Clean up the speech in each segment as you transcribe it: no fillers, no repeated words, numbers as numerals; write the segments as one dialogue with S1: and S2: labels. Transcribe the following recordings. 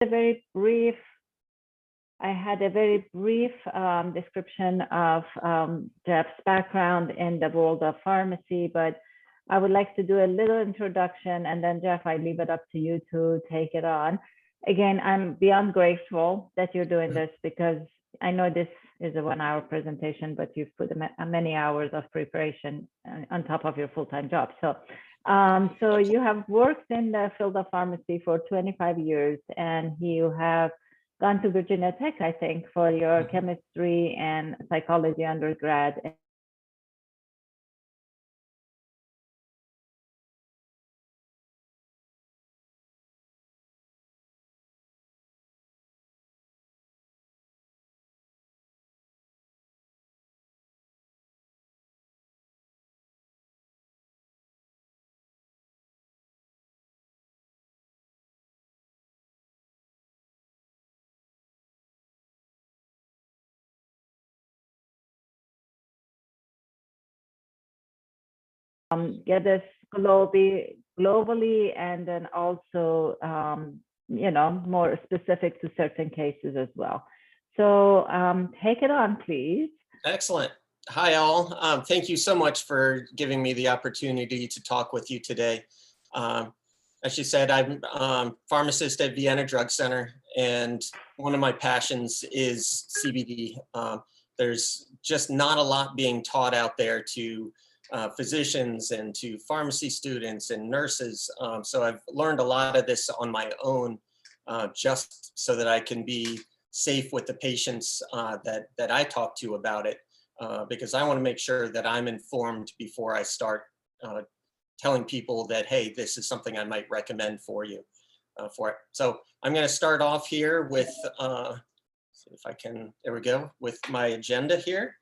S1: a very brief description of Jeff's background in the world of pharmacy, but I would like to do a little introduction, and then Jeff, I leave it up to you to take it on. Again, I'm beyond grateful that you're doing this, because I know this is a 1-hour presentation, but you've put many hours of preparation on top of your full-time job. So you have worked in the field of pharmacy for 25 years, and you have gone to Virginia Tech, I think, for your chemistry and psychology undergrad. Get this globally, and then also, more specific to certain cases as well. So take it on, please.
S2: Excellent. Hi, all. Thank you so much for giving me the opportunity to talk with you today. As you said, I'm pharmacist at Vienna Drug Center, and one of my passions is CBD. There's just not a lot being taught out there to physicians and to pharmacy students and nurses. So I've learned a lot of this on my own, just so that I can be safe with the patients that I talk to about it, because I want to make sure that I'm informed before I start telling people that, hey, this is something I might recommend for you. So I'm going to start off here with, see if I can, there we go, with my agenda here.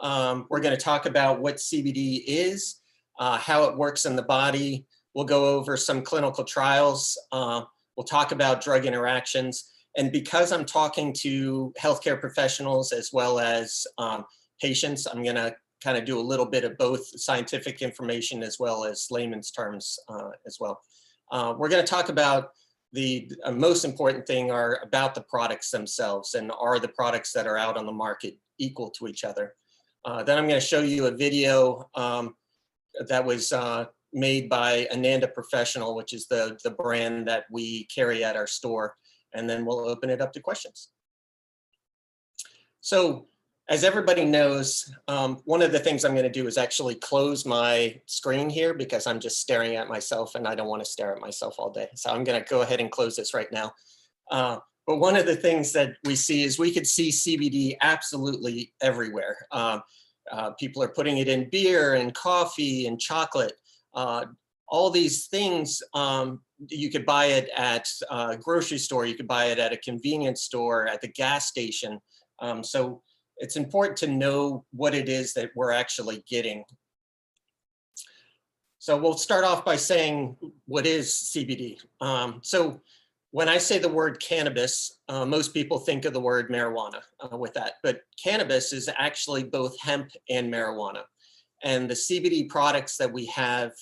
S2: We're going to talk about what CBD is, how it works in the body. We'll go over some clinical trials. We'll talk about drug interactions. And because I'm talking to healthcare professionals as well as patients, I'm going to kind of do a little bit of both scientific information as well as layman's terms as well. We're going to talk about the most important thing are about the products themselves, and are the products that are out on the market equal to each other. Then I'm going to show you a video that was made by Ananda Professional, which is the brand that we carry at our store, and then we'll open it up to questions. So as everybody knows, one of the things I'm going to do is actually close my screen here, because I'm just staring at myself and I don't want to stare at myself all day. So I'm going to go ahead and close this right now. But one of the things that we see is we could see CBD absolutely everywhere. People are putting it in beer and coffee and chocolate. All these things, you could buy it at a grocery store, you could buy it at a convenience store, at the gas station. So it's important to know what it is that we're actually getting. So we'll start off by saying, what is CBD? So when I say the word cannabis, most people think of the word marijuana with that, but cannabis is actually both hemp and marijuana. And the CBD products that we have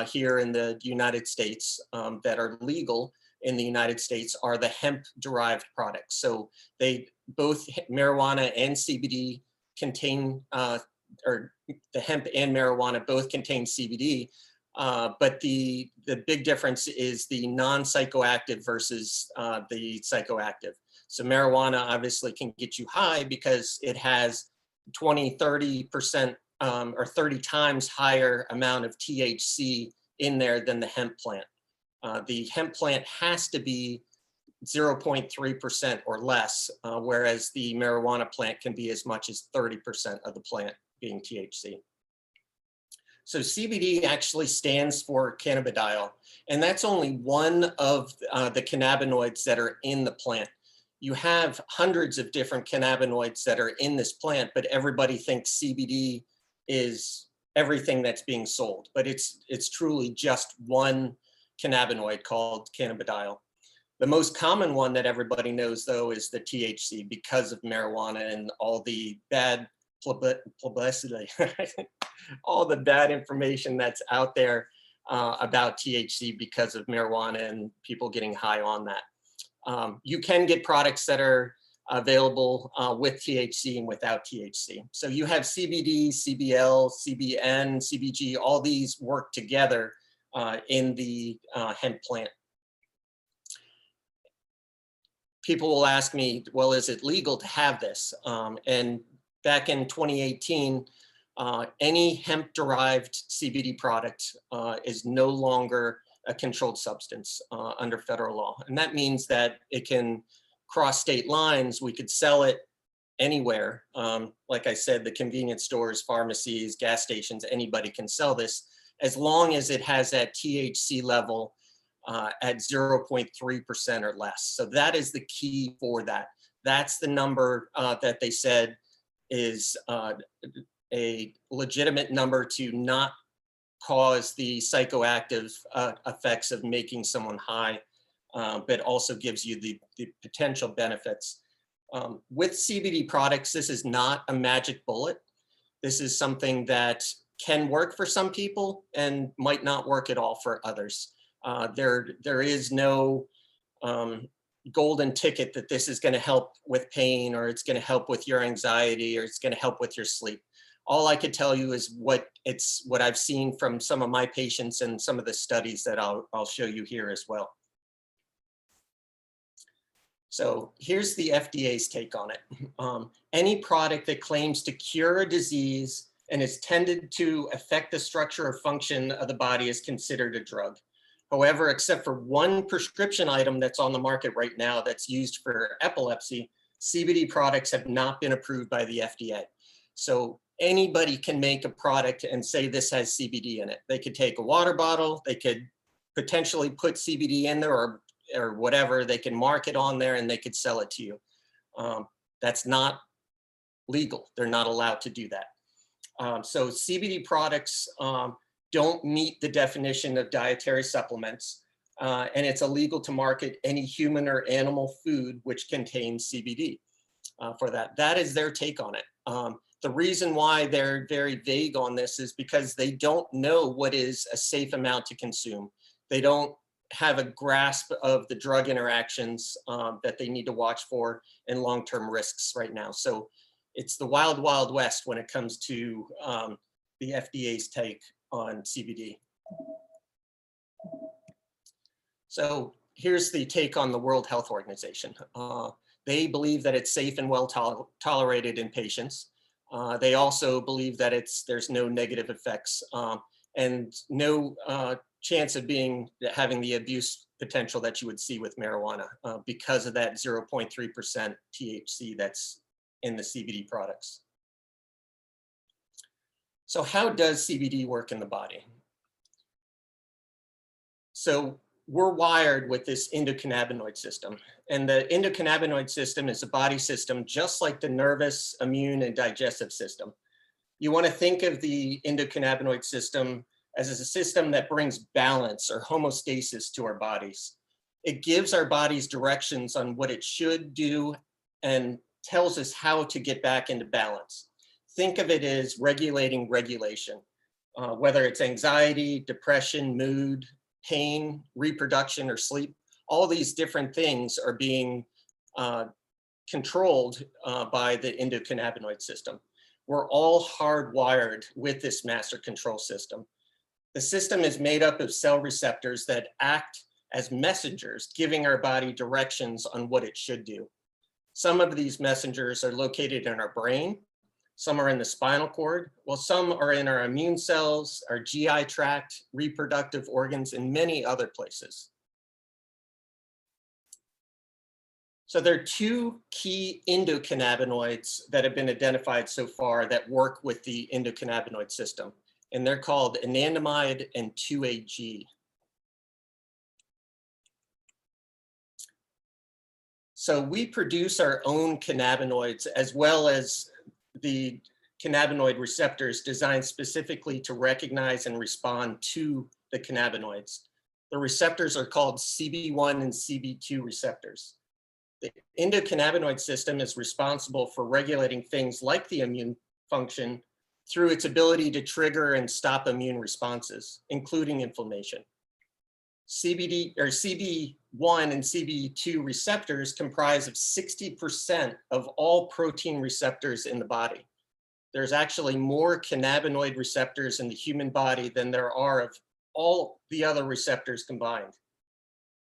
S2: here in the United States that are legal in the United States are the hemp-derived products. So they both, marijuana and CBD contain, or the hemp and marijuana both contain CBD, but the big difference is the non-psychoactive versus the psychoactive. So marijuana obviously can get you high because it has 20, 30% or 30 times higher amount of THC in there than the hemp plant. The hemp plant has to be 0.3% or less, whereas the marijuana plant can be as much as 30% of the plant being THC. So CBD actually stands for cannabidiol, and that's only one of the cannabinoids that are in the plant. You have hundreds of different cannabinoids that are in this plant, but everybody thinks CBD is everything that's being sold, but it's truly just one cannabinoid called cannabidiol. The most common one that everybody knows, though, is the THC, because of marijuana and all the bad publicity, all the bad information that's out there about THC because of marijuana and people getting high on that. You can get products that are available with THC and without THC. So you have CBD, CBL, CBN, CBG, all these work together in the hemp plant. People will ask me, well, is it legal to have this? And back in 2018, any hemp-derived CBD product is no longer a controlled substance under federal law. And that means that it can cross state lines. We could sell it anywhere. Like I said, the convenience stores, pharmacies, gas stations, anybody can sell this as long as it has that THC level at 0.3% or less. So that is the key for that. That's the number that they said is a legitimate number to not cause the psychoactive effects of making someone high, but also gives you the potential benefits. With CBD products, this is not a magic bullet. This is something that can work for some people and might not work at all for others. There is no golden ticket that this is going to help with pain, or it's going to help with your anxiety, or it's going to help with your sleep. All I could tell you is what I've seen from some of my patients and some of the studies that I'll show you here as well. So here's the FDA's take on it. Any product that claims to cure a disease and is tended to affect the structure or function of the body is considered a drug. However, except for one prescription item that's on the market right now that's used for epilepsy, CBD products have not been approved by the FDA. So anybody can make a product and say this has CBD in it. They could take a water bottle, they could potentially put CBD in there or whatever, they can mark it on there and they could sell it to you. That's not legal. They're not allowed to do that. So CBD products don't meet the definition of dietary supplements, and it's illegal to market any human or animal food which contains CBD for that. That is their take on it. The reason why they're very vague on this is because they don't know what is a safe amount to consume. They don't have a grasp of the drug interactions that they need to watch for and long-term risks right now. So it's the wild, wild west when it comes to the FDA's take on CBD. So here's the take on the World Health Organization. They believe that it's safe and well tolerated in patients. They also believe that there's no negative effects and no chance of having the abuse potential that you would see with marijuana because of that 0.3% THC that's in the CBD products. So how does CBD work in the body? So we're wired with this endocannabinoid system, and the endocannabinoid system is a body system just like the nervous, immune, and digestive system. You want to think of the endocannabinoid system as a system that brings balance or homeostasis to our bodies. It gives our bodies directions on what it should do and tells us how to get back into balance. Think of it as regulating regulation, whether it's anxiety, depression, mood, pain, reproduction, or sleep. All these different things are being controlled by the endocannabinoid system. We're all hardwired with this master control system. The system is made up of cell receptors that act as messengers, giving our body directions on what it should do. Some of these messengers are located in our brain, some are in the spinal cord, while some are in our immune cells, our GI tract, reproductive organs, and many other places. So there are two key endocannabinoids that have been identified so far that work with the endocannabinoid system, and they're called anandamide and 2-AG. So we produce our own cannabinoids as well as the cannabinoid receptors designed specifically to recognize and respond to the cannabinoids. The receptors are called CB1 and CB2 receptors. The endocannabinoid system is responsible for regulating things like the immune function through its ability to trigger and stop immune responses, including inflammation. CBD or CB1 and CB2 receptors comprise of 60% of all protein receptors in the body. There's actually more cannabinoid receptors in the human body than there are of all the other receptors combined.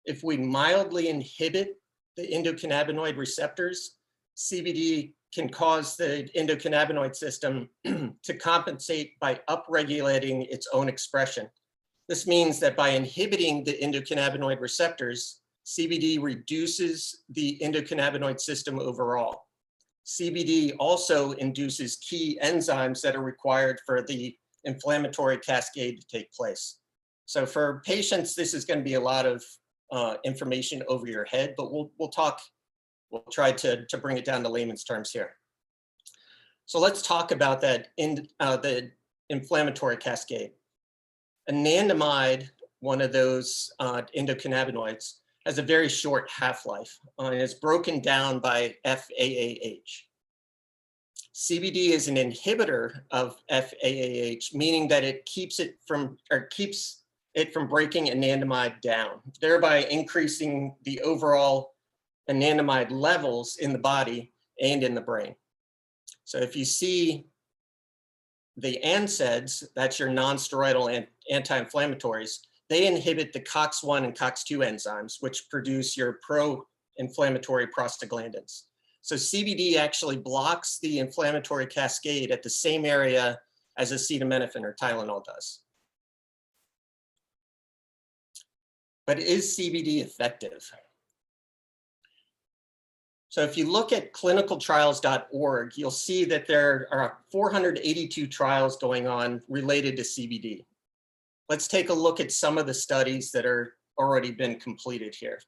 S2: If we mildly inhibit the endocannabinoid receptors, CBD can cause the endocannabinoid system to compensate by upregulating its own expression. This means that by inhibiting the endocannabinoid receptors, CBD reduces the endocannabinoid system overall. CBD also induces key enzymes that are required for the inflammatory cascade to take place. So for patients, this is going to be a lot of information over your head, but we'll try to bring it down to layman's terms here. So let's talk about that in the inflammatory cascade. Anandamide, one of those endocannabinoids, has a very short half-life and is broken down by FAAH. CBD is an inhibitor of FAAH, meaning that it keeps it from breaking anandamide down, thereby increasing the overall anandamide levels in the body and in the brain. So if you see the NSAIDs, that's your non-steroidal anti-inflammatories, they inhibit the COX-1 and COX-2 enzymes, which produce your pro-inflammatory prostaglandins. So CBD actually blocks the inflammatory cascade at the same area as acetaminophen or Tylenol does. But is CBD effective? So if you look at clinicaltrials.org, you'll see that there are 482 trials going on related to CBD. Let's take a look at some of the studies that are already been completed here.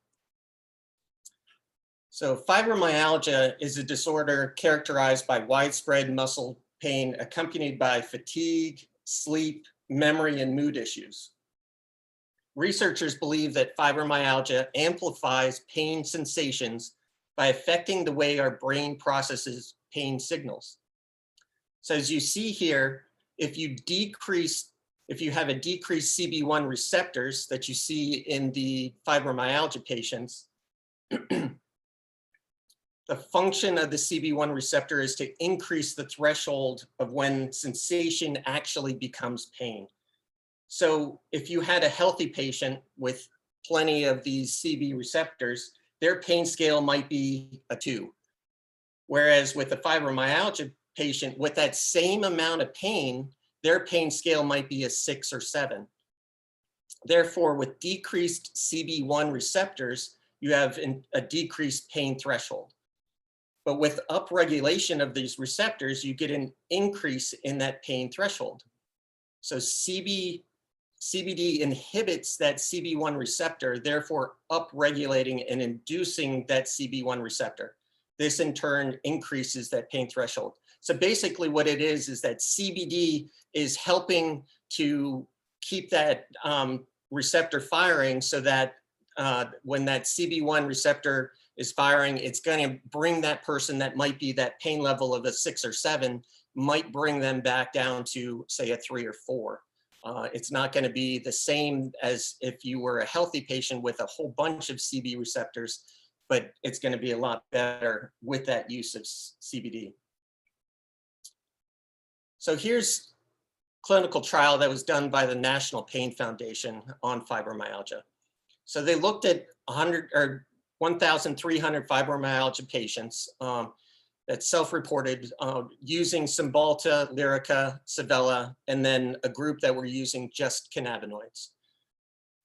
S2: So fibromyalgia is a disorder characterized by widespread muscle pain accompanied by fatigue, sleep, memory, and mood issues. Researchers believe that fibromyalgia amplifies pain sensations by affecting the way our brain processes pain signals. So as you see here, if you have a decreased CB1 receptors that you see in the fibromyalgia patients, the function of the CB1 receptor is to increase the threshold of when sensation actually becomes pain. So if you had a healthy patient with plenty of these CB receptors, their pain scale might be a 2. Whereas with a fibromyalgia patient with that same amount of pain, their pain scale might be a 6 or 7. Therefore, with decreased CB1 receptors, you have a decreased pain threshold. But with upregulation of these receptors, you get an increase in that pain threshold. So CBD inhibits that CB1 receptor, therefore upregulating and inducing that CB1 receptor. This in turn increases that pain threshold. So basically what it is that CBD is helping to keep that receptor firing so that when that CB1 receptor is firing, it's going to bring that person that might be that pain level of a 6 or 7, might bring them back down to say a 3 or 4. It's not going to be the same as if you were a healthy patient with a whole bunch of CB receptors, but it's going to be a lot better with that use of CBD. So here's a clinical trial that was done by the National Pain Foundation on fibromyalgia. So they looked at 1,300 fibromyalgia patients that self-reported using Cymbalta, Lyrica, Savella, and then a group that were using just cannabinoids.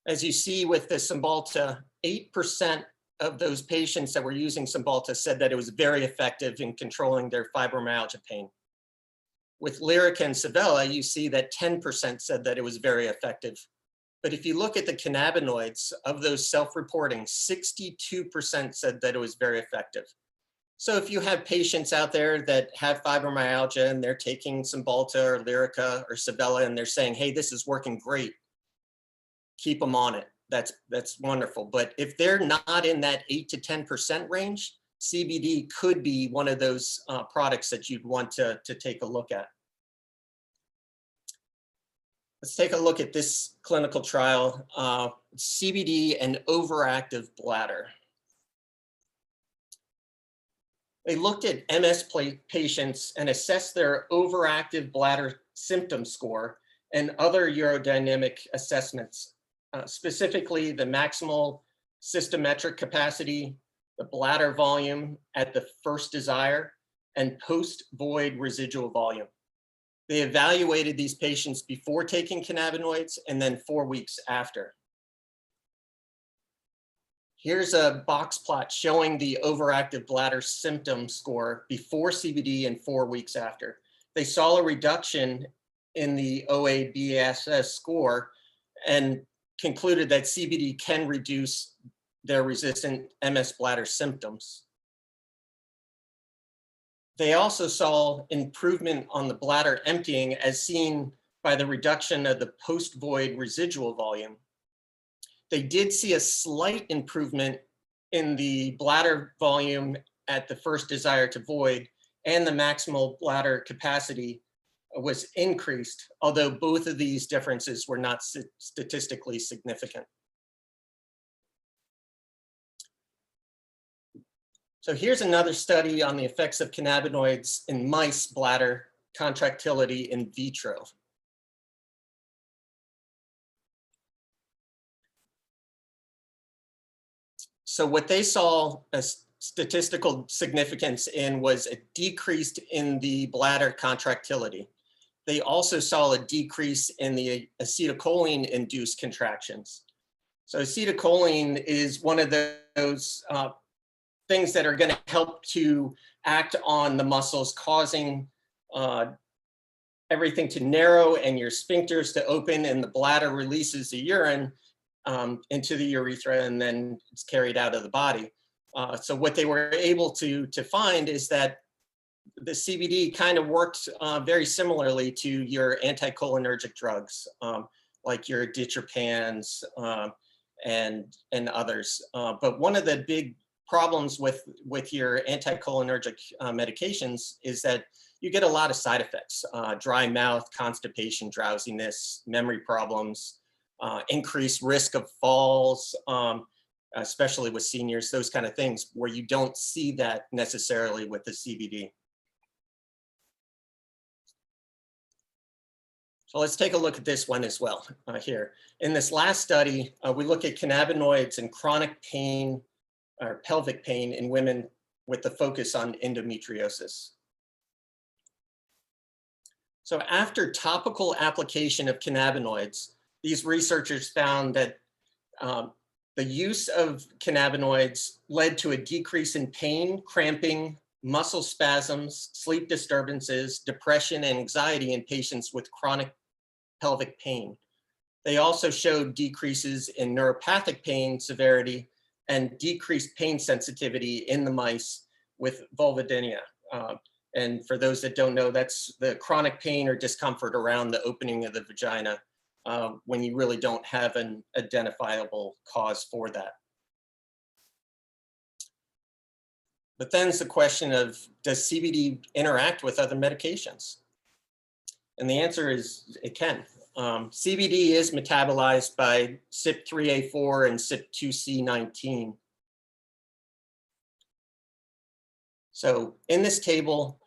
S2: As you see with the Cymbalta, 8% of those patients that were using Cymbalta said that it was very effective in controlling their fibromyalgia pain. With Lyrica and Savella, you see that 10% said that it was very effective. But if you look at the cannabinoids of those self-reporting, 62% said that it was very effective. So if you have patients out there that have fibromyalgia and they're taking Cymbalta or Lyrica or Savella and they're saying, hey, this is working great, keep them on it. That's wonderful. But if they're not in that 8 to 10% range, CBD could be one of those products that you'd want to take a look at. Let's take a look at this clinical trial CBD and overactive bladder. They looked at MS patients and assessed their overactive bladder symptom score and other urodynamic assessments, specifically the maximal cystometric capacity, the bladder volume at the first desire, and post-void residual volume. They evaluated these patients before taking cannabinoids and then 4 weeks after. Here's a box plot showing the overactive bladder symptom score before CBD and 4 weeks after. They saw a reduction in the OABSS score and concluded that CBD can reduce their resistant MS bladder symptoms. They also saw improvement on the bladder emptying as seen by the reduction of the post-void residual volume. They did see a slight improvement in the bladder volume at the first desire to void, and the maximal bladder capacity was increased, although both of these differences were not statistically significant. So here's another study on the effects of cannabinoids in mice bladder contractility in vitro. So what they saw as statistical significance in was a decrease in the bladder contractility. They also saw a decrease in the acetylcholine-induced contractions. So acetylcholine is one of those things that are going to help to act on the muscles, causing everything to narrow and your sphincters to open, and the bladder releases the urine into the urethra, and then it's carried out of the body. So what they were able to find is that the CBD kind of works very similarly to your anticholinergic drugs, like your diazepams and others. But one of the big problems with your anticholinergic medications is that you get a lot of side effects: dry mouth, constipation, drowsiness, memory problems, increased risk of falls, especially with seniors, those kind of things where you don't see that necessarily with the CBD. So let's take a look at this one as well here. In this last study, we look at cannabinoids and chronic pain or pelvic pain in women with the focus on endometriosis. So after topical application of cannabinoids, these researchers found that the use of cannabinoids led to a decrease in pain, cramping, muscle spasms, sleep disturbances, depression, and anxiety in patients with chronic pelvic pain. They also showed decreases in neuropathic pain severity and decreased pain sensitivity in the mice with vulvodynia. And for those that don't know, that's the chronic pain or discomfort around the opening of the vagina when you really don't have an identifiable cause for that. But then it's the question of, does CBD interact with other medications? And the answer is it can. CBD is metabolized by CYP3A4 and CYP2C19. So in this table,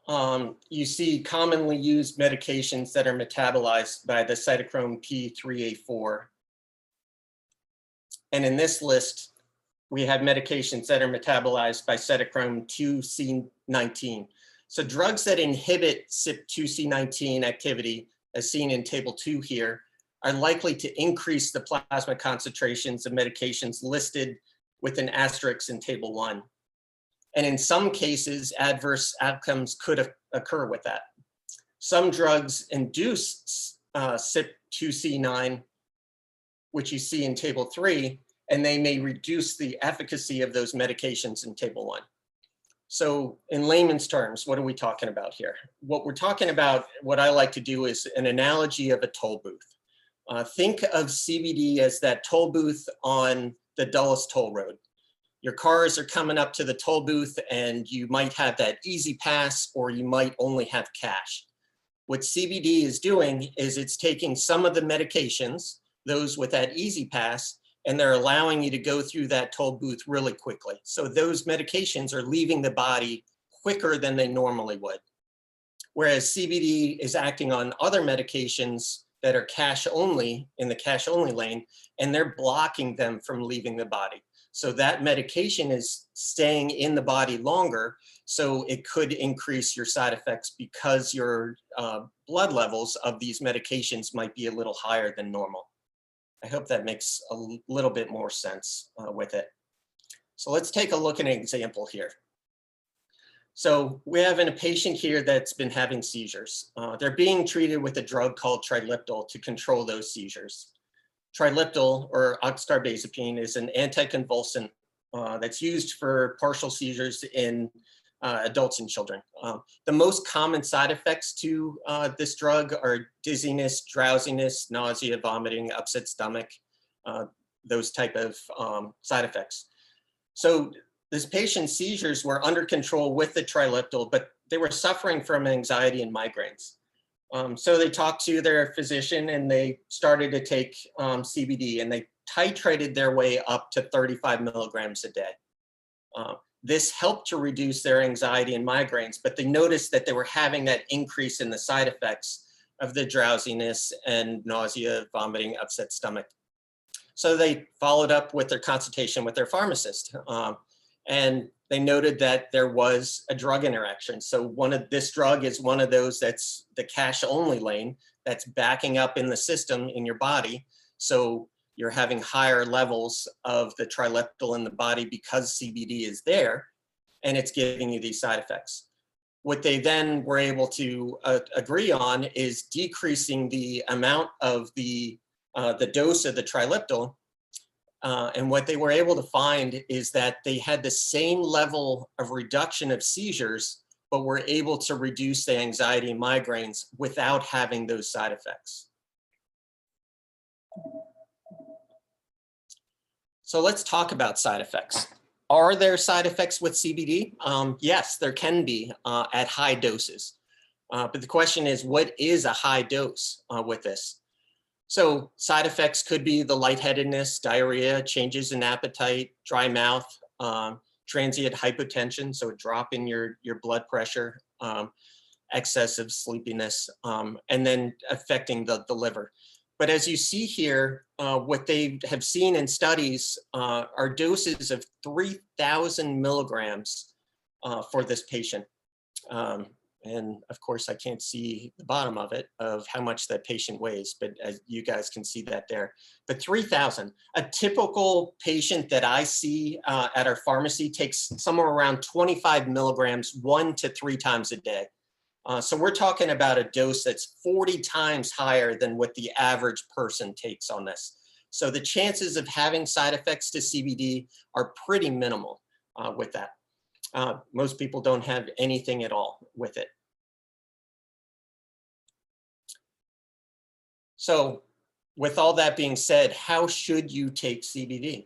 S2: you see commonly used medications that are metabolized by the cytochrome P3A4. And in this list, we have medications that are metabolized by cytochrome 2C19. So drugs that inhibit CYP2C19 activity, as seen in table 2 here, are likely to increase the plasma concentrations of medications listed with an asterisk in table 1. And in some cases, adverse outcomes could occur with that. Some drugs induce CYP2C9, which you see in table 3, and they may reduce the efficacy of those medications in table 1. So in layman's terms, what are we talking about here? What we're talking about, what I like to do is an analogy of a toll booth. Think of CBD as that toll booth on the Dulles Toll Road. Your cars are coming up to the toll booth and you might have that easy pass, or you might only have cash. What CBD is doing is it's taking some of the medications, those with that easy pass, and they're allowing you to go through that toll booth really quickly. So those medications are leaving the body quicker than they normally would. Whereas CBD is acting on other medications that are cash only, in the cash only lane, and they're blocking them from leaving the body. So that medication is staying in the body longer, so it could increase your side effects because your blood levels of these medications might be a little higher than normal. I hope that makes a little bit more sense with it. So let's take a look at an example here. So we have a patient here that's been having seizures. They're being treated with a drug called triliptal to control those seizures. Triliptal, or oxcarbazepine, is an anticonvulsant that's used for partial seizures in adults and children. The most common side effects to this drug are dizziness, drowsiness, nausea, vomiting, upset stomach, those type of side effects. So this patient's seizures were under control with the triliptal, but they were suffering from anxiety and migraines. So they talked to their physician and they started to take CBD, and they titrated their way up to 35 milligrams a day. This helped to reduce their anxiety and migraines, but they noticed that they were having that increase in the side effects of the drowsiness and nausea, vomiting, upset stomach. So they followed up with their consultation with their pharmacist. And they noted that there was a drug interaction. So this drug is one of those that's the cash only lane that's backing up in the system in your body. So you're having higher levels of the triliptal in the body because CBD is there, and it's giving you these side effects. What they then were able to agree on is decreasing the amount of the dose of the triliptal. And what they were able to find is that they had the same level of reduction of seizures, but were able to reduce the anxiety and migraines without having those side effects. So let's talk about side effects. Are there side effects with CBD? Yes, there can be at high doses. But the question is, what is a high dose with this? So side effects could be the lightheadedness, diarrhea, changes in appetite, dry mouth, transient hypotension, so a drop in your blood pressure, excessive sleepiness, and then affecting the liver. But as you see here, what they have seen in studies are doses of 3,000 milligrams for this patient. And of course, I can't see the bottom of it, of how much that patient weighs, but as you guys can see that there. But 3,000, a typical patient that I see at our pharmacy takes somewhere around 25 milligrams 1 to 3 times a day. So we're talking about a dose that's 40 times higher than what the average person takes on this. So the chances of having side effects to CBD are pretty minimal with that. Most people don't have anything at all with it. So with all that being said, how should you take CBD?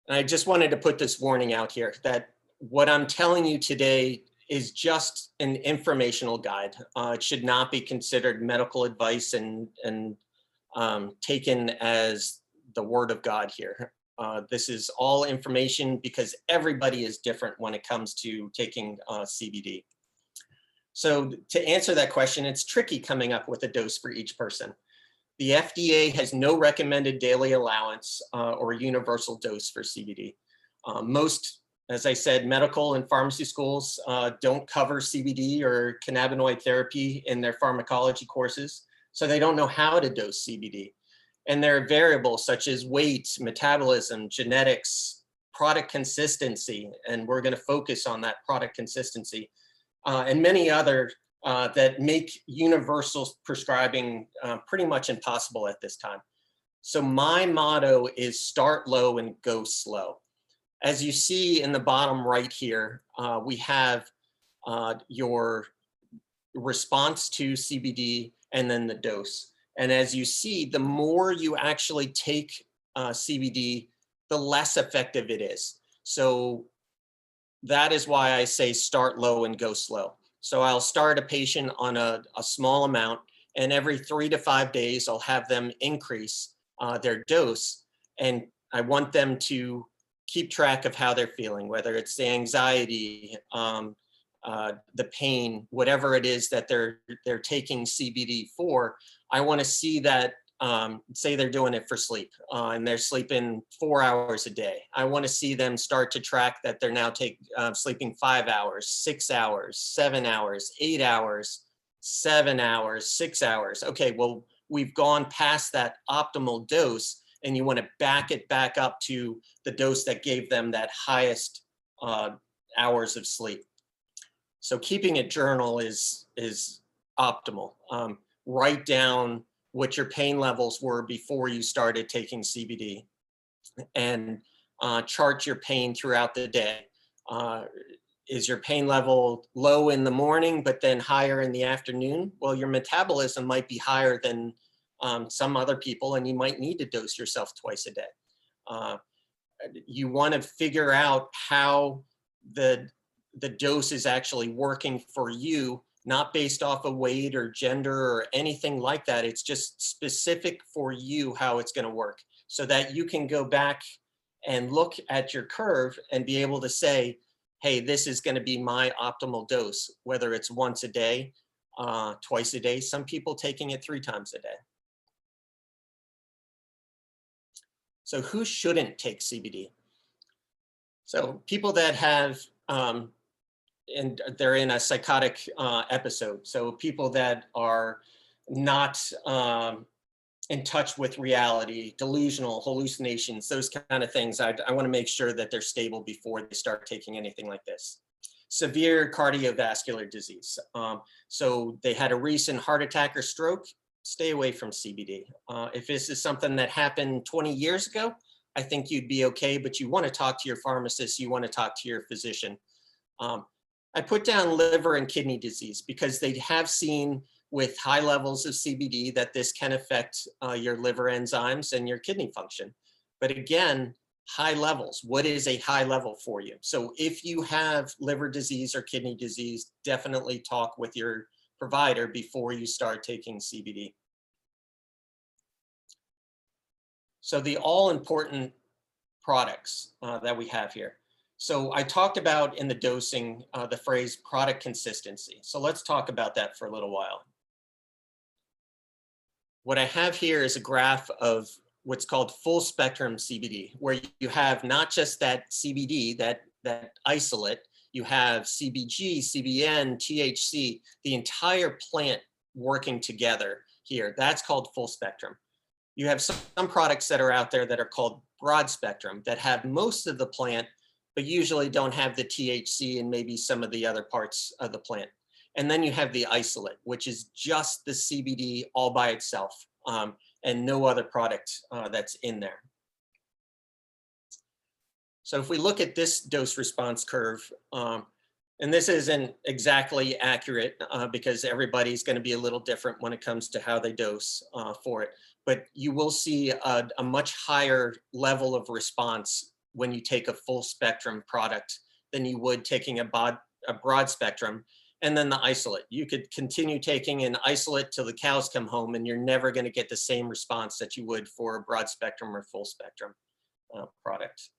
S2: And I just wanted to put this warning out here that what I'm telling you today is just an informational guide. It should not be considered medical advice and taken as the word of God here. This is all information because everybody is different when it comes to taking CBD. So to answer that question, it's tricky coming up with a dose for each person. The FDA has no recommended daily allowance or universal dose for CBD. Most, as I said, medical and pharmacy schools don't cover CBD or cannabinoid therapy in their pharmacology courses, so they don't know how to dose CBD. And there are variables such as weight, metabolism, genetics, product consistency, and we're going to focus on that product consistency, and many other that make universal prescribing pretty much impossible at this time. So my motto is start low and go slow. As you see in the bottom right here, we have your response to CBD and then the dose. And as you see, the more you actually take CBD, the less effective it is. So that is why I say start low and go slow. So I'll start a patient on a small amount, and every 3 to 5 days, I'll have them increase their dose. And I want them to keep track of how they're feeling, whether it's the anxiety, the pain, whatever it is that they're taking CBD for. I want to see that, say they're doing it for sleep, and they're sleeping 4 hours a day. I want to see them start to track that they're now sleeping 5 hours, 6 hours, 7 hours, 8 hours, 7 hours, 6 hours. Okay, well, we've gone past that optimal dose, and you want to back it back up to the dose that gave them that highest hours of sleep. So keeping a journal is optimal. Write down what your pain levels were before you started taking CBD, and chart your pain throughout the day. Is your pain level low in the morning, but then higher in the afternoon? Well, your metabolism might be higher than some other people, and you might need to dose yourself twice a day. You want to figure out how the dose is actually working for you, not based off of weight or gender or anything like that. It's just specific for you how it's going to work, so that you can go back and look at your curve and be able to say, hey, this is going to be my optimal dose, whether it's once a day, twice a day, some people taking it 3 times a day. So who shouldn't take CBD? So people that have, and they're in a psychotic episode. So people that are not in touch with reality, delusional, hallucinations, those kind of things. I want to make sure that they're stable before they start taking anything like this. Severe cardiovascular disease. So they had a recent heart attack or stroke, stay away from CBD. If this is something that happened 20 years ago, I think you'd be okay, but you want to talk to your pharmacist, you want to talk to your physician. I put down liver and kidney disease because they have seen with high levels of CBD that this can affect your liver enzymes and your kidney function. But again, high levels, what is a high level for you? So if you have liver disease or kidney disease, definitely talk with your provider before you start taking CBD. So the all important products that we have here. So I talked about in the dosing, the phrase product consistency. So let's talk about that for a little while. What I have here is a graph of what's called full spectrum CBD, where you have not just that CBD, that isolate, you have CBG, CBN, THC, the entire plant working together here. That's called full spectrum. You have some products that are out there that are called broad spectrum, that have most of the plant, but usually don't have the THC and maybe some of the other parts of the plant. And then you have the isolate, which is just the CBD all by itself, and no other product that's in there. So if we look at this dose response curve, and this isn't exactly accurate because everybody's going to be a little different when it comes to how they dose for it, but you will see a much higher level of response when you take a full spectrum product than you would taking a broad spectrum. And then the isolate, you could continue taking an isolate till the cows come home, and you're never going to get the same response that you would for a broad spectrum or full spectrum product.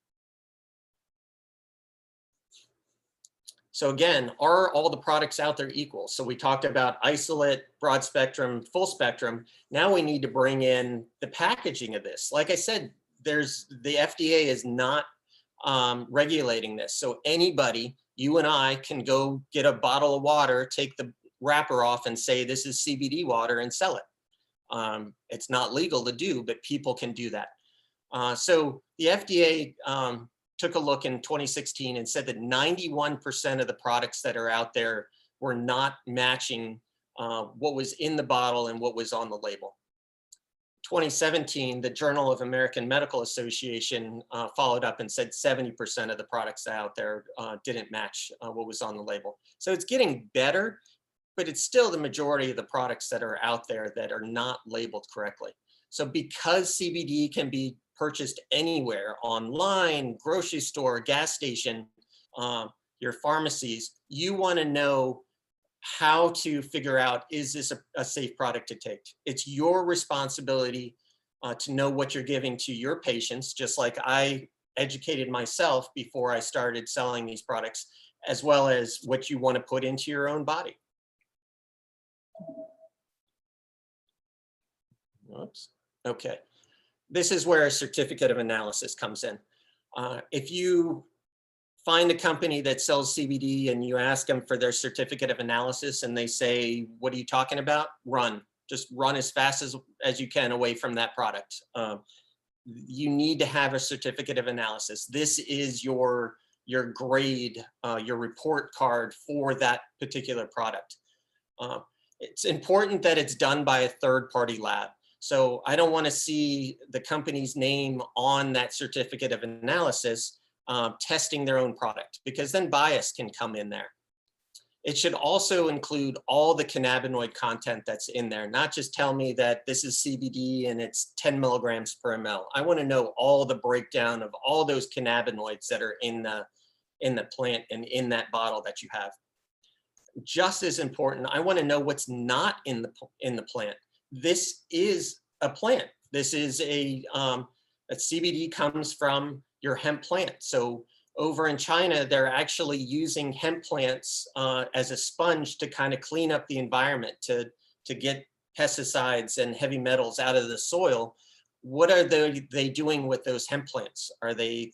S2: So again, are all the products out there equal? So we talked about isolate, broad spectrum, full spectrum. Now we need to bring in the packaging of this. Like I said, the FDA is not regulating this. So anybody, you and I, can go get a bottle of water, take the wrapper off and say, this is CBD water, and sell it. It's not legal to do, but people can do that. So the FDA took a look in 2016 and said that 91% of the products that are out there were not matching what was in the bottle and what was on the label. 2017, the Journal of American Medical Association followed up and said 70% of the products out there didn't match what was on the label. So it's getting better, but it's still the majority of the products that are out there that are not labeled correctly. So because CBD can be purchased anywhere, online, grocery store, gas station, your pharmacies, you want to know how to figure out, is this a safe product to take? It's your responsibility to know what you're giving to your patients, just like I educated myself before I started selling these products, as well as what you want to put into your own body. Oops. Okay. This is where a certificate of analysis comes in. If you find a company that sells CBD and you ask them for their certificate of analysis and they say, what are you talking about? Run. Just run as fast as you can away from that product. You need to have a certificate of analysis. This is your grade, your report card for that particular product. It's important that it's done by a third-party lab. So I don't want to see the company's name on that certificate of analysis testing their own product, because then bias can come in there. It should also include all the cannabinoid content that's in there, not just tell me that this is CBD and it's 10 milligrams per ml. I want to know all the breakdown of all those cannabinoids that are in the plant and in that bottle that you have. Just as important, I want to know what's not in the plant. This is a plant. This is a CBD comes from your hemp plant. So over in China, they're actually using hemp plants as a sponge to kind of clean up the environment, to get pesticides and heavy metals out of the soil. What are they doing with those hemp plants? Are they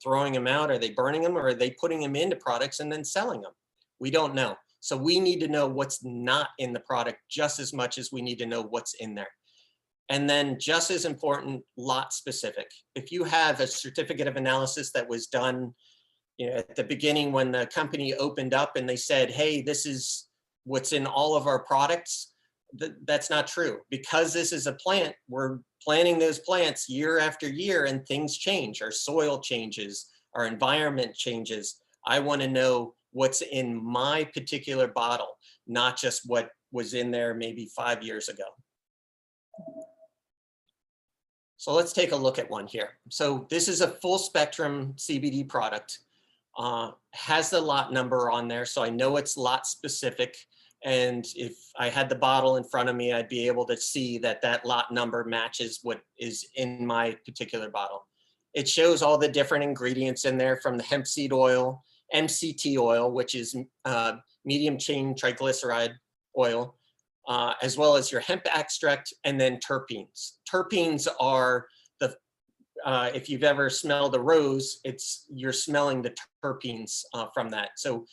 S2: throwing them out? Are they burning them? Or are they putting them into products and then selling them? We don't know. So we need to know what's not in the product just as much as we need to know what's in there. And then just as important, lot specific. If you have a certificate of analysis that was done, at the beginning when the company opened up and they said, hey, this is what's in all of our products, that's not true. Because this is a plant, we're planting those plants year after year and things change. Our soil changes, our environment changes. I want to know what's in my particular bottle, not just what was in there maybe 5 years ago. So let's take a look at one here. So this is a full spectrum CBD product, has the lot number on there. So I know it's lot specific. And if I had the bottle in front of me, I'd be able to see that that lot number matches what is in my particular bottle. It shows all the different ingredients in there, from the hemp seed oil, MCT oil, which is medium chain triglyceride oil, as well as your hemp extract, and then terpenes. Terpenes are if you've ever smelled a rose, you're smelling the terpenes from that. So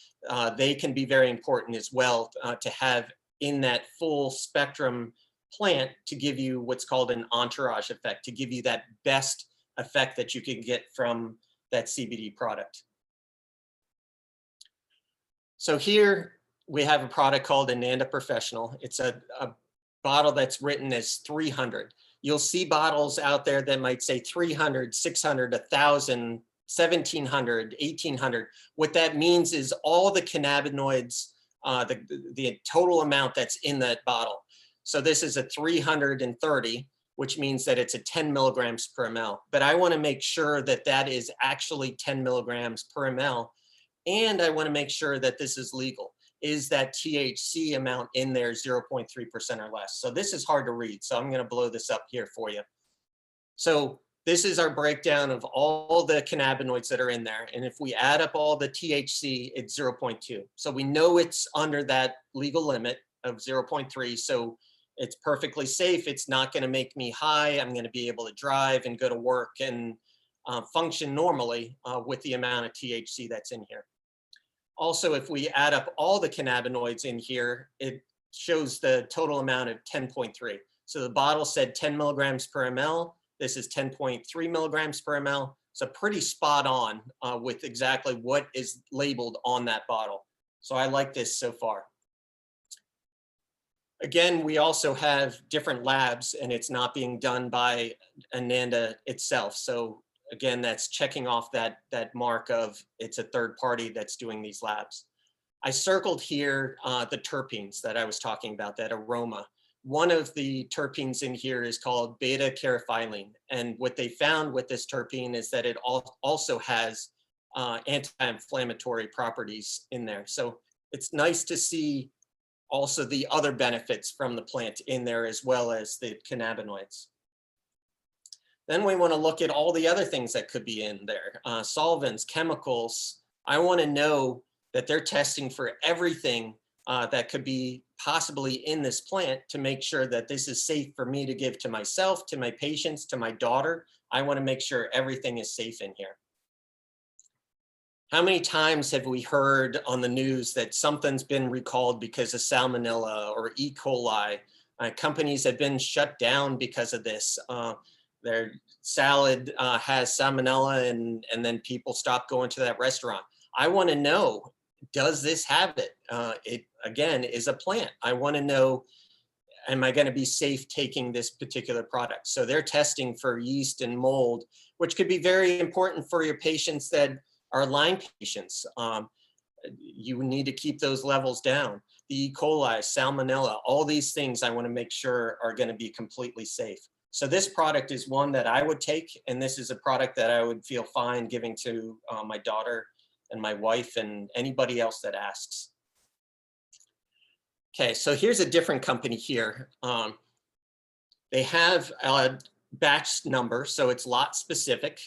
S2: they can be very important as well to have in that full spectrum plant to give you what's called an entourage effect, to give you that best effect that you can get from that CBD product. So here we have a product called Ananda Professional. It's a bottle that's written as 300. You'll see bottles out there that might say 300, 600, 1,000, 1,700, 1,800. What that means is all the cannabinoids, the total amount that's in that bottle. So this is a 330, which means that it's a 10 milligrams per ml. But I want to make sure that that is actually 10 milligrams per ml. And I want to make sure that this is legal. Is that THC amount in there 0.3% or less? So this is hard to read, so I'm going to blow this up here for you. So this is our breakdown of all the cannabinoids that are in there. And if we add up all the THC, it's 0.2. So we know it's under that legal limit of 0.3. So it's perfectly safe. It's not going to make me high. I'm going to be able to drive and go to work and function normally with the amount of THC that's in here. Also, if we add up all the cannabinoids in here, it shows the total amount of 10.3. So the bottle said 10 milligrams per ml. This is 10.3 milligrams per ml. So pretty spot on with exactly what is labeled on that bottle. So I like this so far. Again, we also have different labs, and it's not being done by Ananda itself. So again, that's checking off that mark of it's a third party that's doing these labs. I circled here the terpenes that I was talking about, that aroma. One of the terpenes in here is called beta-caryophyllene. And what they found with this terpene is that it also has anti-inflammatory properties in there. So it's nice to see also the other benefits from the plant in there, as well as the cannabinoids. Then we want to look at all the other things that could be in there, solvents, chemicals. I want to know that they're testing for everything that could be possibly in this plant to make sure that this is safe for me to give to myself, to my patients, to my daughter. I want to make sure everything is safe in here. How many times have we heard on the news that something's been recalled because of salmonella or E. coli? Companies have been shut down because of this. Their salad has salmonella and then people stop going to that restaurant. I want to know, does this have it? It, again, is a plant. I want to know, am I going to be safe taking this particular product? So they're testing for yeast and mold, which could be very important for your patients that are Lyme patients. You need to keep those levels down. The E. coli, salmonella, all these things I want to make sure are going to be completely safe. So this product is one that I would take, and this is a product that I would feel fine giving to my daughter and my wife and anybody else that asks. Okay, so here's a different company here. They have a batch number, so it's lot specific.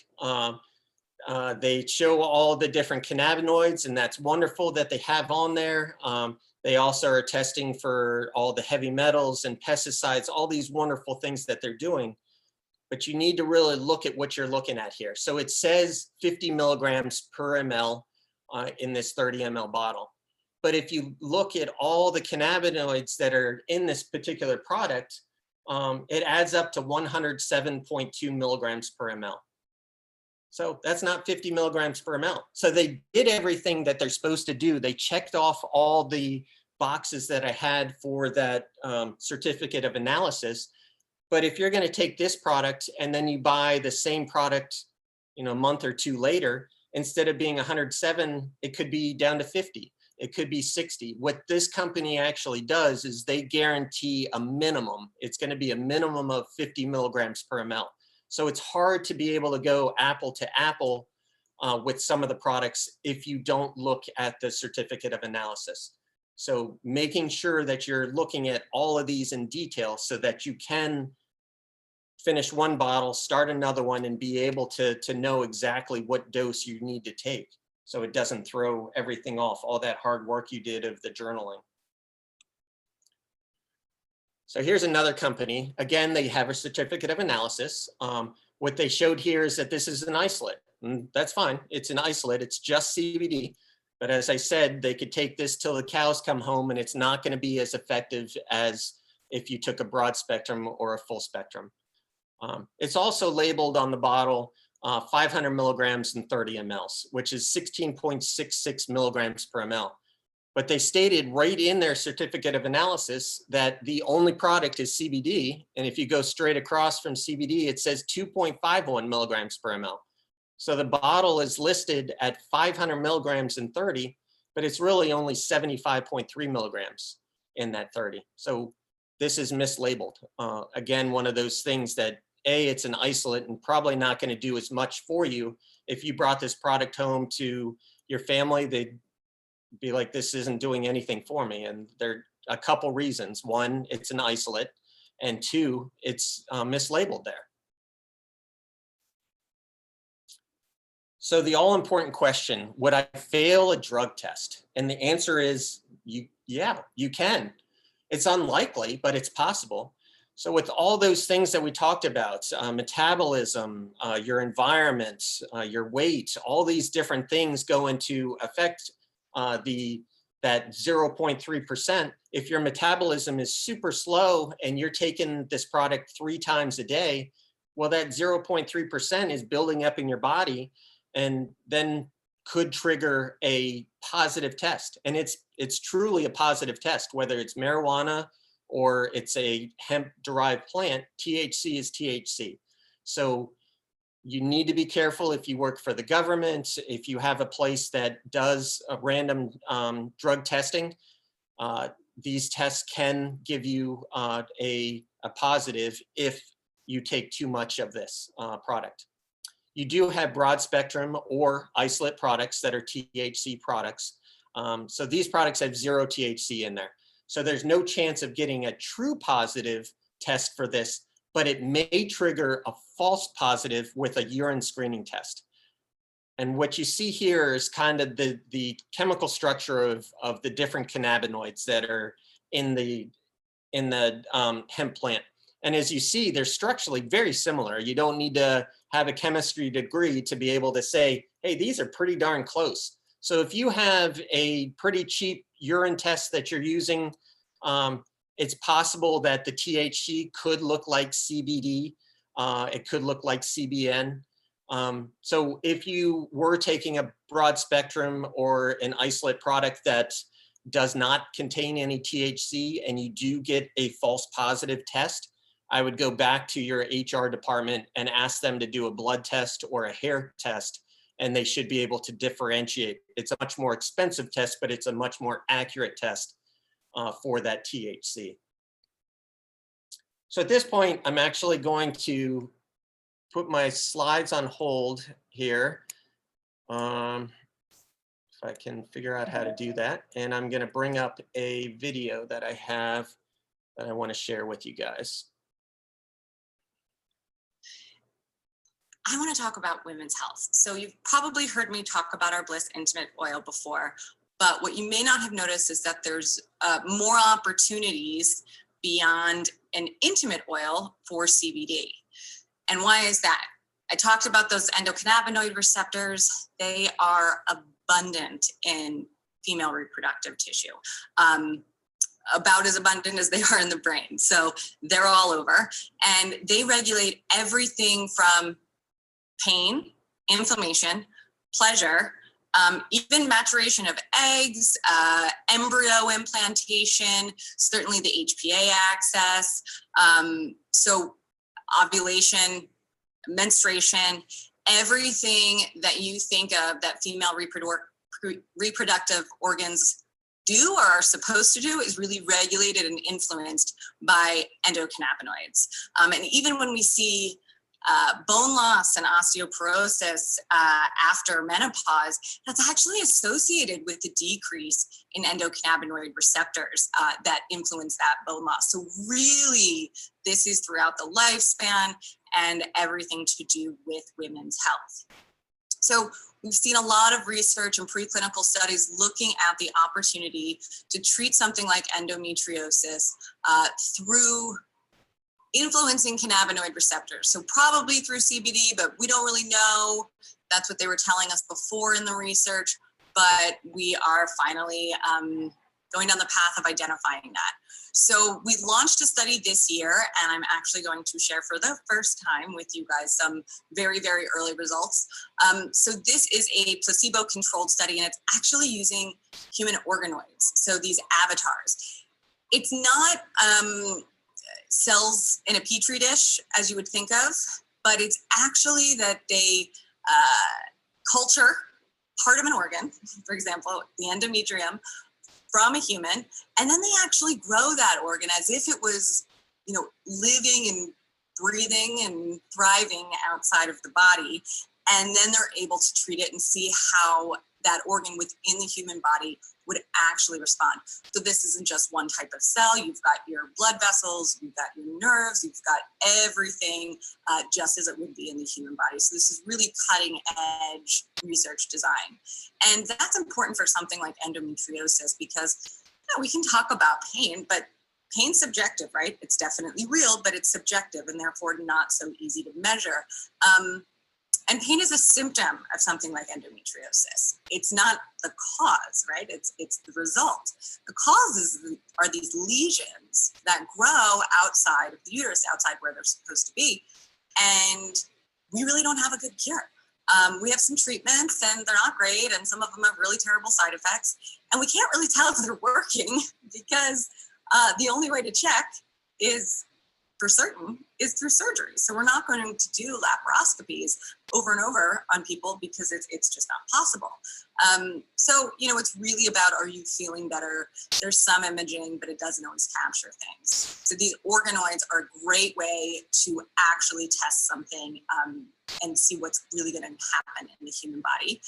S2: They show all the different cannabinoids, and that's wonderful that they have on there. They also are testing for all the heavy metals and pesticides, all these wonderful things that they're doing. But you need to really look at what you're looking at here. So it says 50 milligrams per ml in this 30 ml bottle. But if you look at all the cannabinoids that are in this particular product, it adds up to 107.2 milligrams per ml. So that's not 50 milligrams per ml. So they did everything that they're supposed to do. They checked off all the boxes that I had for that certificate of analysis. But if you're going to take this product and then you buy the same product, you know, a month or two later, instead of being 107, it could be down to 50. It could be 60. What this company actually does is they guarantee a minimum. It's going to be a minimum of 50 milligrams per ml. So it's hard to be able to go apple to apple with some of the products if you don't look at the certificate of analysis. So making sure that you're looking at all of these in detail so that you can finish one bottle, start another one, and be able to know exactly what dose you need to take so it doesn't throw everything off, all that hard work you did of the journaling. So here's another company. Again, they have a certificate of analysis. What they showed here is that this is an isolate. And that's fine. It's an isolate. It's just CBD. But as I said, they could take this till the cows come home, and it's not going to be as effective as if you took a broad spectrum or a full spectrum. It's also labeled on the bottle 500 milligrams and 30 mLs, which is 16.66 milligrams per ml. But they stated right in their certificate of analysis that the only product is CBD. And if you go straight across from CBD, it says 2.51 milligrams per ml. So the bottle is listed at 500 milligrams and 30, but it's really only 75.3 milligrams in that 30. So this is mislabeled. Again, one of those things that it's an isolate and probably not going to do as much for you. If you brought this product home to your family, they'd be like, this isn't doing anything for me. And there are a couple reasons. One, it's an isolate, and two, it's mislabeled there. So the all-important question, would I fail a drug test? And the answer is, yeah, you can. It's unlikely, but it's possible. So with all those things that we talked about, metabolism, your environment, your weight, all these different things go into affect that 0.3%. If your metabolism is super slow and you're taking this product 3 times a day, well, that 0.3% is building up in your body and then could trigger a positive test. And it's truly a positive test, whether it's marijuana or it's a hemp-derived plant. THC is THC. So you need to be careful if you work for the government, if you have a place that does a random drug testing. These tests can give you a positive if you take too much of this product. You do have broad spectrum or isolate products that are THC products. So these products have 0 THC in there. So there's no chance of getting a true positive test for this, but it may trigger a false positive with a urine screening test. And what you see here is kind of the chemical structure of the different cannabinoids that are in the hemp plant. And as you see, they're structurally very similar. You don't need to have a chemistry degree to be able to say, hey, these are pretty darn close. So if you have a pretty cheap urine test that you're using, it's possible that the THC could look like CBD. It could look like CBN. So if you were taking a broad spectrum or an isolate product that does not contain any THC and you do get a false positive test, I would go back to your HR department and ask them to do a blood test or a hair test, and they should be able to differentiate. It's a much more expensive test, but it's a much more accurate test for that THC. So at this point, I'm actually going to put my slides on hold here. If I can figure out how to do that. And I'm going to bring up a video that I have that I want to share with you guys.
S3: I want to talk about women's health. So you've probably heard me talk about our Bliss Intimate Oil before, but what you may not have noticed is that there's more opportunities beyond an intimate oil for CBD. And why is that? I talked about those endocannabinoid receptors. They are abundant in female reproductive tissue, about as abundant as they are in the brain. So they're all over, and they regulate everything from pain, inflammation, pleasure, even maturation of eggs, embryo implantation, certainly the HPA axis, so ovulation, menstruation, everything that you think of that female reproductive organs do or are supposed to do is really regulated and influenced by endocannabinoids. And even when we see bone loss and osteoporosis after menopause, that's actually associated with the decrease in endocannabinoid receptors that influence that bone loss. So really, this is throughout the lifespan and everything to do with women's health. So we've seen a lot of research and preclinical studies looking at the opportunity to treat something like endometriosis through influencing cannabinoid receptors. So probably through CBD, but we don't really know. That's what they were telling us before in the research, but we are finally going down the path of identifying that. So we launched a study this year, and I'm actually going to share for the first time with you guys some very, very early results. So this is a placebo-controlled study, and it's actually using human organoids, so these avatars. It's not cells in a petri dish, as you would think of, but it's actually that they culture part of an organ, for example, the endometrium, from a human, and then they actually grow that organ as if it was, living and breathing and thriving outside of the body. And then they're able to treat it and see how that organ within the human body would actually respond. So this isn't just one type of cell. You've got your blood vessels, you've got your nerves, you've got everything just as it would be in the human body. So this is really cutting edge research design. And that's important for something like endometriosis because we can talk about pain, but pain's subjective, right? It's definitely real, but it's subjective and therefore not so easy to measure. And pain is a symptom of something like endometriosis. It's not the cause, right? It's the result. The causes are these lesions that grow outside of the uterus, outside where they're supposed to be. And we really don't have a good cure. We have some treatments and they're not great, and some of them have really terrible side effects. And we can't really tell if they're working because the only way to check is for certain is through surgery. So we're not going to do laparoscopies over and over on people because it's just not possible. So, it's really about, are you feeling better? There's some imaging, but it doesn't always capture things. So these organoids are a great way to actually test something and see what's really going to happen in the human body.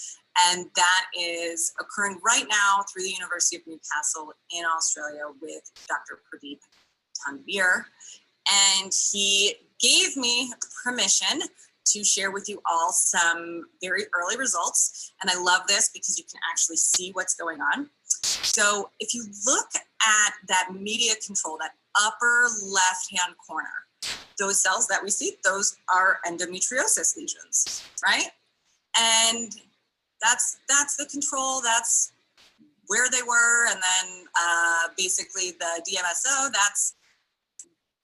S3: And that is occurring right now through the University of Newcastle in Australia with Dr. Pradeep Tanvir. And he gave me permission to share with you all some very early results. And I love this because you can actually see what's going on. So if you look at that media control, that upper left-hand corner, those cells that we see, those are endometriosis lesions, right? And that's the control, that's where they were. And then basically the DMSO, that's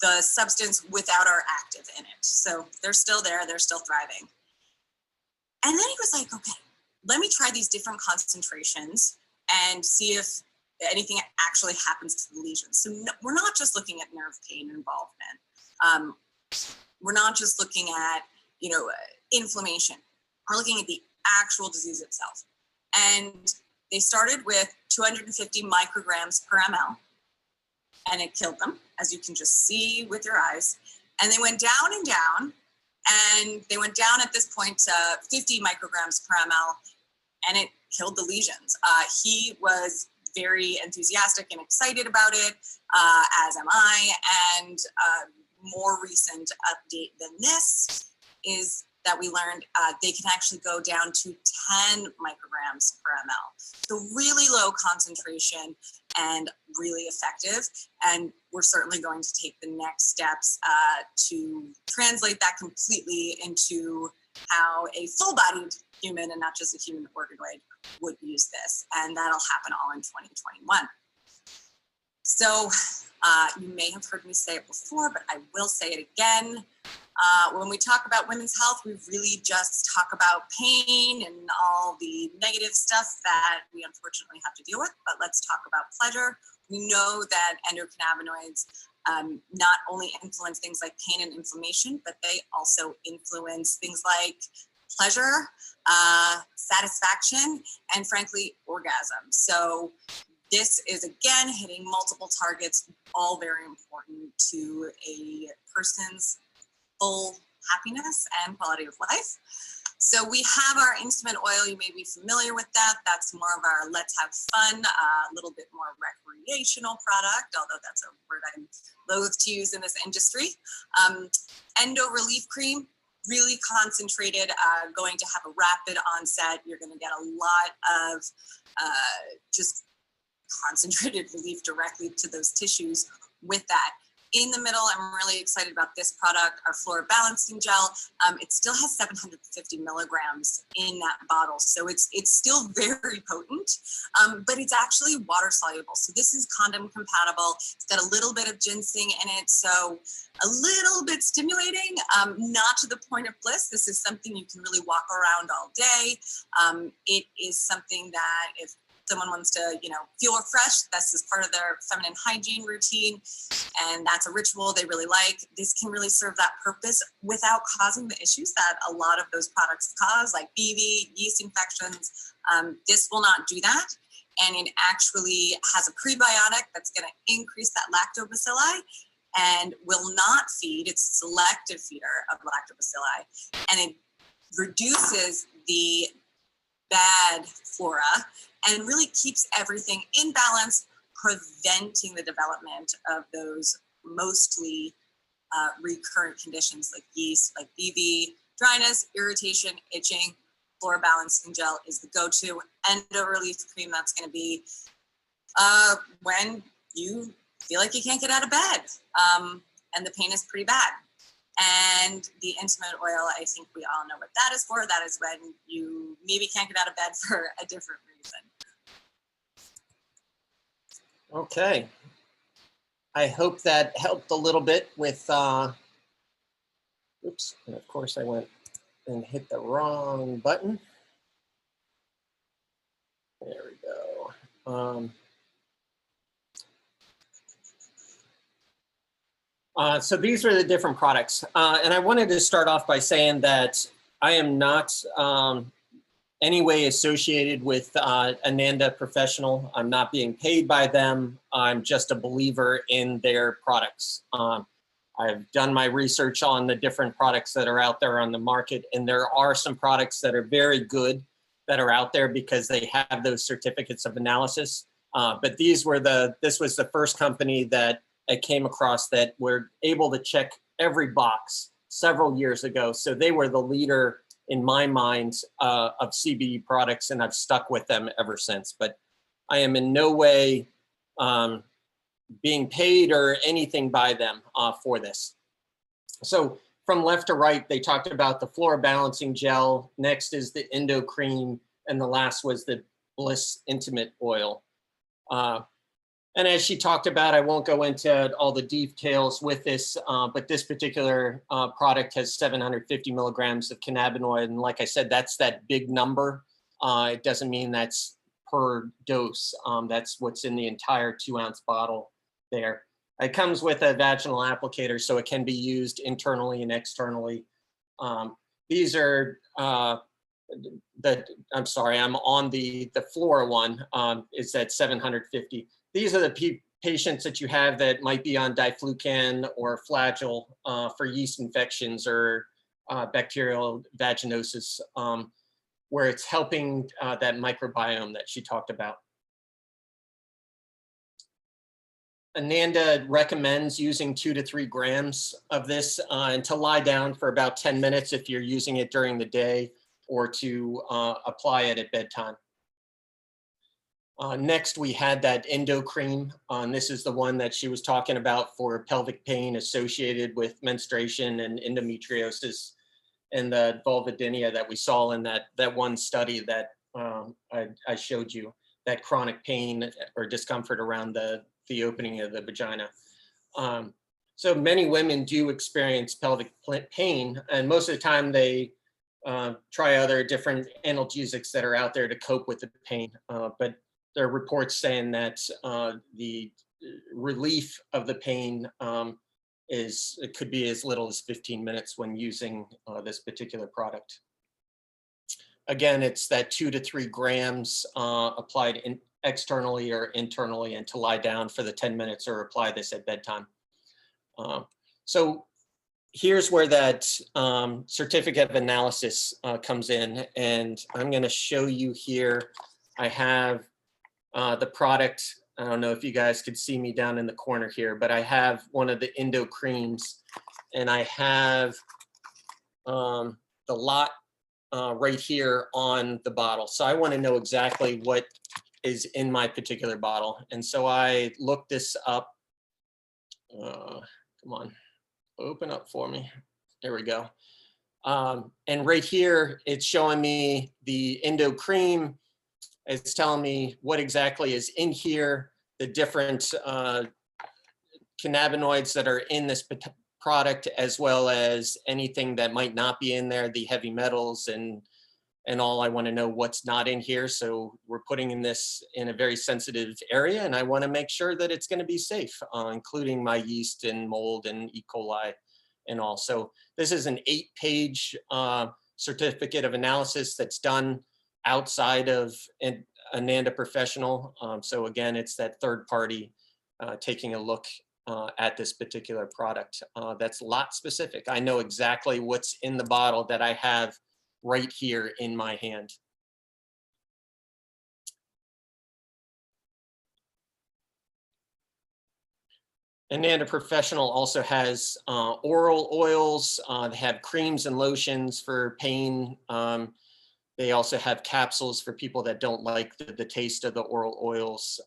S3: the substance without our active in it. So they're still there, they're still thriving. And then he was like, okay, let me try these different concentrations and see if anything actually happens to the lesions. So no, we're not just looking at nerve pain involvement. We're not just looking at, inflammation. We're looking at the actual disease itself. And they started with 250 micrograms per ml, and it killed them, as you can just see with your eyes. And they went down and down, and they went down at this point to 50 micrograms per ml, and it killed the lesions. He was very enthusiastic and excited about it, as am I. And more recent update than this is that we learned they can actually go down to 10 micrograms per ml. So really low concentration and really effective. And we're certainly going to take the next steps to translate that completely into how a full-bodied human, and not just a human organoid, would use this. And that'll happen all in 2021. So you may have heard me say it before, but I will say it again. When we talk about women's health, we really just talk about pain and all the negative stuff that we unfortunately have to deal with, but let's talk about pleasure. We know that endocannabinoids not only influence things like pain and inflammation, but they also influence things like pleasure, satisfaction, and frankly, orgasm. So this is, again, hitting multiple targets, all very important to a person's full happiness and quality of life. So we have our intimate oil. You may be familiar with that. That's more of our let's have fun, a little bit more recreational product, although that's a word I'm loath to use in this industry. Endo Relief Cream, really concentrated, going to have a rapid onset. You're going to get a lot of just concentrated relief directly to those tissues with that. In the middle, I'm really excited about this product, our Flora Balancing Gel. It still has 750 milligrams in that bottle, so it's still very potent, but it's actually water soluble. So this is condom compatible. It's got a little bit of ginseng in it, so a little bit stimulating, not to the point of bliss. This is something you can really walk around all day. It is something that if someone wants to, feel refreshed, this is part of their feminine hygiene routine, and that's a ritual they really like. This can really serve that purpose without causing the issues that a lot of those products cause, like BV, yeast infections. This will not do that, and it actually has a prebiotic that's going to increase that lactobacilli and will not feed. It's a selective feeder of lactobacilli, and it reduces the bad flora and really keeps everything in balance, preventing the development of those mostly recurrent conditions like yeast, like BV, dryness, irritation, itching. Flora Balancing Gel is the go-to. Endo Relief Cream, that's going to be when you feel like you can't get out of bed and the pain is pretty bad. And the intimate oil, I think we all know what that is for. That is when you maybe can't get out of bed for a different reason.
S2: Okay. I hope that helped a little bit with, oops, and of course I went and hit the wrong button. There we go. So these are the different products. And I wanted to start off by saying that I am not any way associated with Ananda Professional. I'm not being paid by them. I'm just a believer in their products. I've done my research on the different products that are out there on the market, and there are some products that are very good that are out there because they have those certificates of analysis. But this was the first company that I came across that were able to check every box several years ago. So they were the leader in my mind of CBD products, and I've stuck with them ever since. But I am in no way being paid or anything by them for this. So from left to right, they talked about the Flora Balancing Gel. Next is the Endo Cream, and the last was the Bliss Intimate Oil. And as she talked about, I won't go into all the details with this, but this particular product has 750 milligrams of cannabinoid. And like I said, that's that big number. It doesn't mean that's per dose. That's what's in the entire 2-ounce bottle there. It comes with a vaginal applicator, so it can be used internally and externally. These are I'm on the Flora one, is at 750. These are the patients that you have that might be on diflucan or Flagyl for yeast infections or bacterial vaginosis, where it's helping that microbiome that she talked about. Ananda recommends using 2 to 3 grams of this and to lie down for about 10 minutes if you're using it during the day, or to apply it at bedtime. Next, we had that Endo Cream. And this is the one that she was talking about for pelvic pain associated with menstruation and endometriosis and the vulvodynia that we saw in that one study that I showed you, that chronic pain or discomfort around the opening of the vagina. So many women do experience pelvic pain, and most of the time they try other different analgesics that are out there to cope with the pain. But there are reports saying that the relief of the pain it could be as little as 15 minutes when using this particular product. Again, it's that 2 to 3 grams applied externally or internally, and to lie down for the 10 minutes or apply this at bedtime. So here's where that certificate of analysis comes in, and I'm going to show you here. I have the product. I don't know if you guys could see me down in the corner here, but I have one of the Endo Creams, and I have the lot right here on the bottle. So I want to know exactly what is in my particular bottle. And so I looked this up. Come on, open up for me. There we go. And right here, it's showing me the Endo Cream. It's telling me what exactly is in here, the different cannabinoids that are in this product, as well as anything that might not be in there, the heavy metals and all. I want to know what's not in here. So we're putting in this in a very sensitive area, and I want to make sure that it's going to be safe, including my yeast and mold and E. coli and all. So this is an 8-page certificate of analysis that's done outside of Ananda Professional. So again, it's that third party taking a look at this particular product that's lot specific. I know exactly what's in the bottle that I have right here in my hand. Ananda Professional also has oral oils. They have creams and lotions for pain. They also have capsules for people that don't like the taste of the oral oils.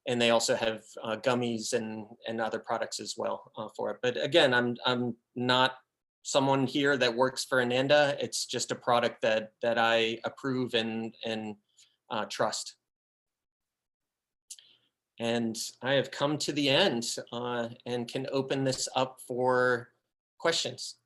S2: And they also have gummies and other products as well for it. But again, I'm not someone here that works for Ananda. It's just a product that I approve and trust. And I have come to the end and can open this up for questions.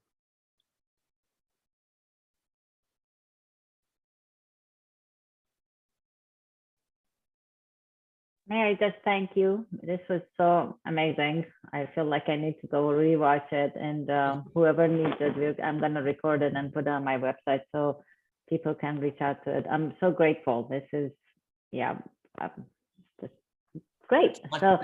S1: May I just thank you? This was so amazing. I feel like I need to go rewatch it, and whoever needs it, I'm going to record it and put it on my website so people can reach out to it. I'm so grateful. This is, yeah, just great. So